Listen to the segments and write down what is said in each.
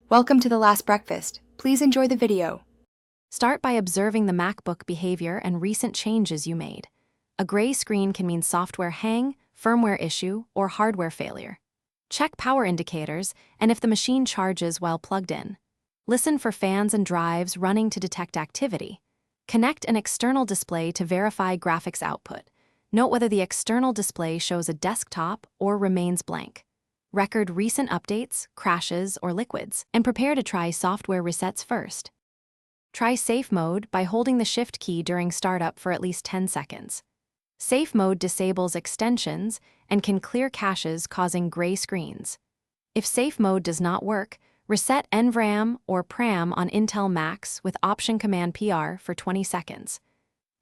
Welcome to The Last Breakfast. Please enjoy the video. Start by observing the Macbook behavior and recent changes you made. A gray screen can mean software hang, firmware issue, or hardware failure. Check power indicators and if the machine charges while plugged in. Listen for fans and drives running to detect activity. Connect an external display to verify graphics output. Note whether the external display shows a desktop or remains blank. Record recent updates, crashes, or liquids, and prepare to try software resets first. Try Safe Mode by holding the Shift key during startup for at least 10 seconds. Safe Mode disables extensions and can clear caches causing gray screens. If Safe Mode does not work, reset NVRAM or PRAM on Intel Macs with Option Command PR for 20 seconds.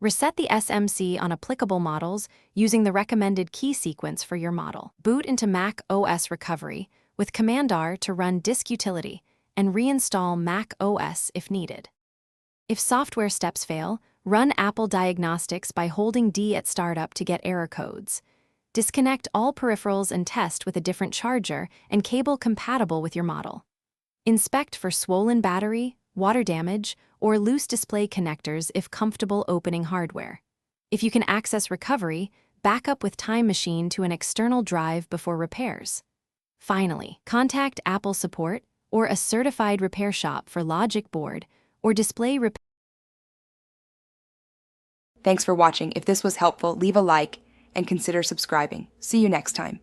Reset the SMC on applicable models using the recommended key sequence for your model. Boot into Mac OS Recovery with Command-R to run Disk Utility and reinstall Mac OS if needed. If software steps fail, run Apple Diagnostics by holding D at startup to get error codes. Disconnect all peripherals and test with a different charger and cable compatible with your model. Inspect for swollen battery, water damage, or loose display connectors if comfortable opening hardware. If you can access recovery, back up with Time Machine to an external drive before repairs. Finally, contact Apple support or a certified repair shop for logic board or display repair. Thanks for watching. If this was helpful, leave a like and consider subscribing. See you next time.